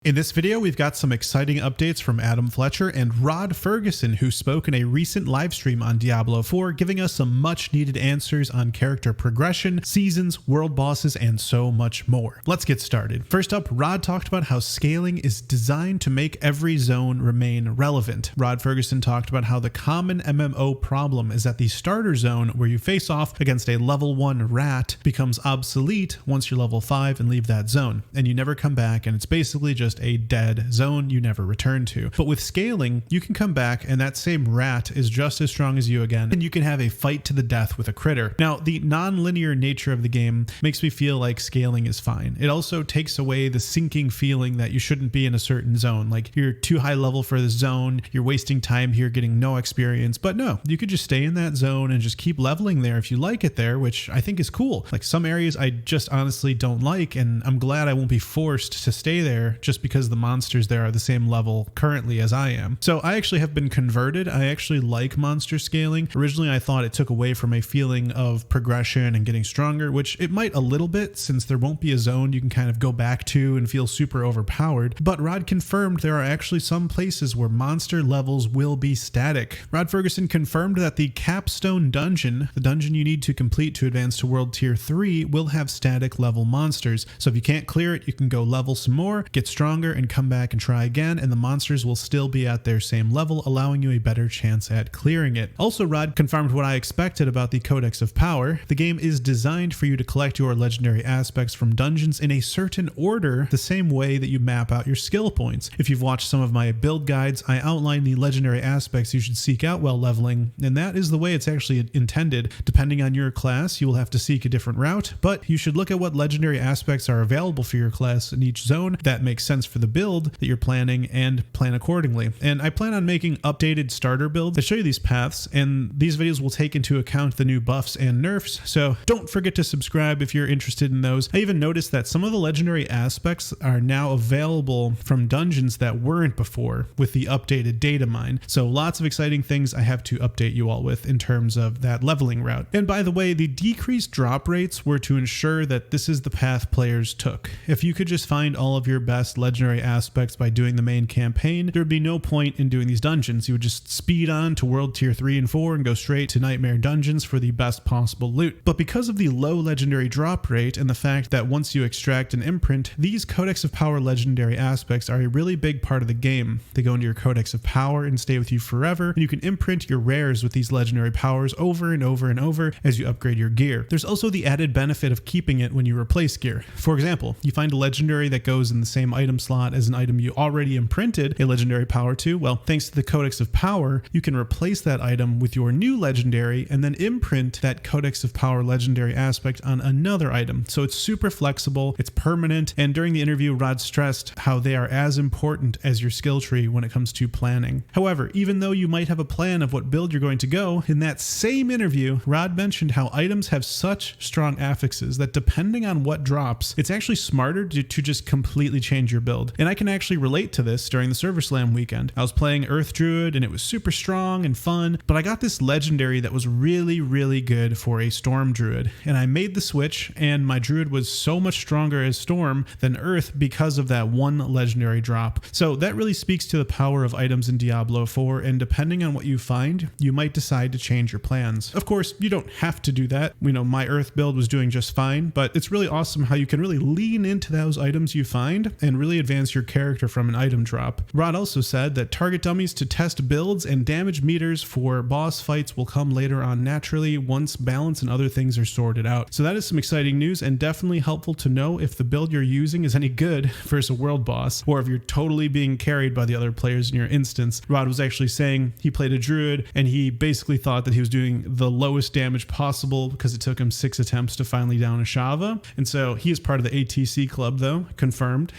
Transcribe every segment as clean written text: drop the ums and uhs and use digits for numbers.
In this video, we've got some exciting updates from Adam Fletcher and Rod Fergusson, who spoke in a recent live stream on Diablo 4, giving us some much needed answers on character progression, seasons, world bosses, and so much more. Let's get started. First up, Rod talked about how scaling is designed to make every zone remain relevant. Rod Fergusson talked about how the common MMO problem is that the starter zone, where you face off against a level 1 rat, becomes obsolete once you're level 5 and leave that zone, and you never come back, and it's basically just a dead zone you never return to. But with scaling, you can come back and that same rat is just as strong as you again, and you can have a fight to the death with a critter. Now, the non-linear nature of the game makes me feel like scaling is fine. It also takes away the sinking feeling that you shouldn't be in a certain zone. Like, you're too high level for this zone, you're wasting time here getting no experience. But no, you could just stay in that zone and just keep leveling there if you like it there, which I think is cool. Like, some areas I just honestly don't like, and I'm glad I won't be forced to stay there just because the monsters there are the same level currently as I am. So I actually have been converted. I actually like monster scaling. Originally, I thought it took away from a feeling of progression and getting stronger, which it might a little bit, since there won't be a zone you can kind of go back to and feel super overpowered. But Rod confirmed there are actually some places where monster levels will be static. Rod Fergusson confirmed that the capstone dungeon, the dungeon you need to complete to advance to world tier 3, will have static level monsters. So if you can't clear it, you can go level some more, get stronger, and come back and try again, and the monsters will still be at their same level, allowing you a better chance at clearing it. Also, Rod confirmed what I expected about the Codex of Power. The game is designed for you to collect your legendary aspects from dungeons in a certain order, the same way that you map out your skill points. If you've watched some of my build guides, I outline the legendary aspects you should seek out while leveling, and that is the way it's actually intended. Depending on your class, you will have to seek a different route, but you should look at what legendary aspects are available for your class in each zone that makes sense for the build that you're planning, and plan accordingly. And I plan on making updated starter builds that show you these paths, and these videos will take into account the new buffs and nerfs, so don't forget to subscribe if you're interested in those. I even noticed that some of the legendary aspects are now available from dungeons that weren't before with the updated data mine, so lots of exciting things I have to update you all with in terms of that leveling route. And by the way, the decreased drop rates were to ensure that this is the path players took. If you could just find all of your best legendary aspects by doing the main campaign, there would be no point in doing these dungeons. You would just speed on to world tier 3 and 4 and go straight to nightmare dungeons for the best possible loot. But because of the low legendary drop rate and the fact that once you extract an imprint, these Codex of Power legendary aspects are a really big part of the game. They go into your Codex of Power and stay with you forever, and you can imprint your rares with these legendary powers over and over and over as you upgrade your gear. There's also the added benefit of keeping it when you replace gear. For example, you find a legendary that goes in the same item slot as an item you already imprinted a legendary power to. Well, thanks to the Codex of Power, you can replace that item with your new legendary and then imprint that Codex of Power legendary aspect on another item. So it's super flexible, it's permanent, and during the interview, Rod stressed how they are as important as your skill tree when it comes to planning. However, even though you might have a plan of what build you're going to go, in that same interview, Rod mentioned how items have such strong affixes that depending on what drops, it's actually smarter to just completely change your build. And I can actually relate to this during the Server Slam weekend. I was playing Earth Druid and it was super strong and fun, but I got this legendary that was really good for a Storm Druid. And I made the switch, and my Druid was so much stronger as Storm than Earth because of that one legendary drop. So that really speaks to the power of items in Diablo 4, and depending on what you find, you might decide to change your plans. Of course, you don't have to do that. You know, my Earth build was doing just fine, but it's really awesome how you can really lean into those items you find and really advance your character from an item drop. Rod also said that target dummies to test builds and damage meters for boss fights will come later on naturally once balance and other things are sorted out. So that is some exciting news, and definitely helpful to know if the build you're using is any good versus a world boss, or if you're totally being carried by the other players in your instance. Rod was actually saying he played a Druid and he basically thought that he was doing the lowest damage possible because it took him 6 attempts to finally down a Shava. And so he is part of the ATC club, though, confirmed.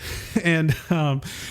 And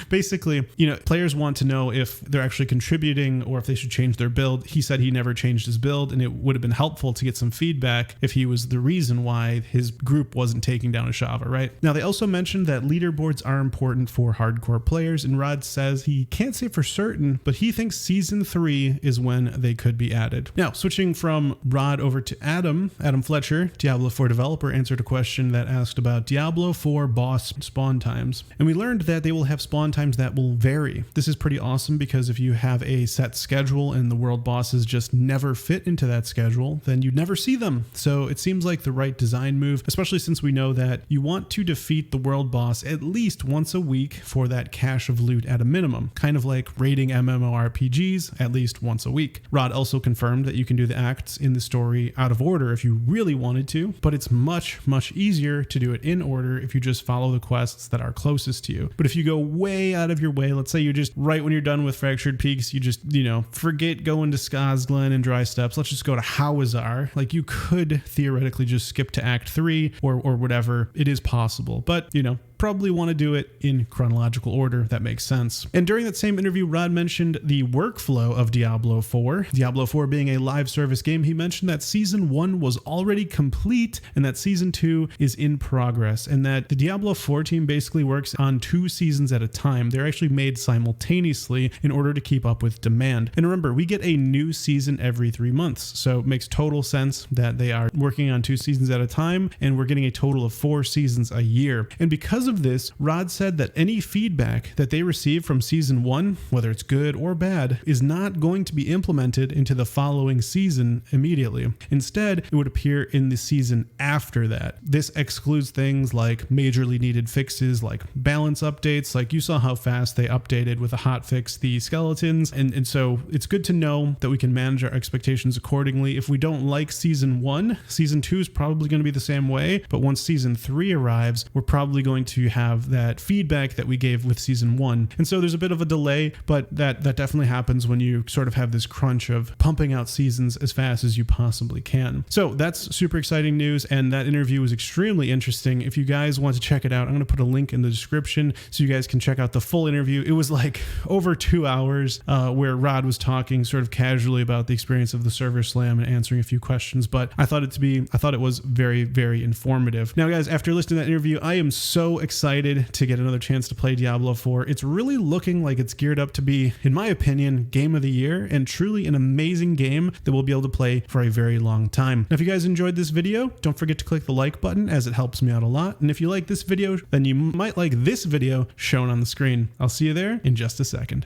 basically, you know, players want to know if they're actually contributing or if they should change their build. He said he never changed his build, and it would have been helpful to get some feedback if he was the reason why his group wasn't taking down a Shava, right? Now, they also mentioned that leaderboards are important for hardcore players, and Rod says he can't say for certain, but he thinks Season 3 is when they could be added. Now, switching from Rod over to Adam Fletcher, Diablo 4 developer, answered a question that asked about Diablo 4 boss spawn times. And we learned that they will have spawn times that will vary. This is pretty awesome because if you have a set schedule and the world bosses just never fit into that schedule, then you'd never see them. So it seems like the right design move, especially since we know that you want to defeat the world boss at least once a week for that cache of loot at a minimum, kind of like raiding MMORPGs at least once a week. Rod also confirmed that you can do the acts in the story out of order if you really wanted to, but it's much easier to do it in order if you just follow the quests that are closest to you. But if you go way out of your way, let's say you just right when you're done with Fractured Peaks, you just, you know, forget going to Skazglen and Dry Steps, let's just go to Hawazar. Like, you could theoretically just skip to Act 3 or whatever. It is possible, but you know, probably want to do it in chronological order. That makes sense. And during that same interview, Rod mentioned the workflow of Diablo 4. Diablo 4 being a live service game, he mentioned that Season 1 was already complete and that Season 2 is in progress, and that the Diablo 4 team basically works on 2 seasons at a time. They're actually made simultaneously in order to keep up with demand. And remember, we get a new season every 3 months, so it makes total sense that they are working on 2 seasons at a time, and we're getting a total of 4 seasons a year. And because of this, Rod said that any feedback that they receive from Season 1, whether it's good or bad, is not going to be implemented into the following season immediately. Instead, it would appear in the season after that. This excludes things like majorly needed fixes like balance updates. Like, you saw how fast they updated with a hotfix the skeletons, and so it's good to know that we can manage our expectations accordingly. If we don't like Season 1, Season 2 is probably going to be the same way, but once Season 3 arrives, we're probably going to have that feedback that we gave with Season 1. And so there's a bit of a delay, but that definitely happens when you sort of have this crunch of pumping out seasons as fast as you possibly can. So that's super exciting news, and that interview was extremely interesting. If you guys want to check it out, I'm going to put a link in the description so you guys can check out the full interview. It was like over 2 hours where Rod was talking sort of casually about the experience of the server slam and answering a few questions, but I thought it was very informative. Now guys, after listening to that interview, I am so excited to get another chance to play Diablo 4. It's really looking like it's geared up to be, in my opinion, game of the year, and truly an amazing game that we'll be able to play for a very long time. Now, if you guys enjoyed this video, don't forget to click the like button as it helps me out a lot. And if you like this video, then you might like this video shown on the screen. I'll see you there in just a second.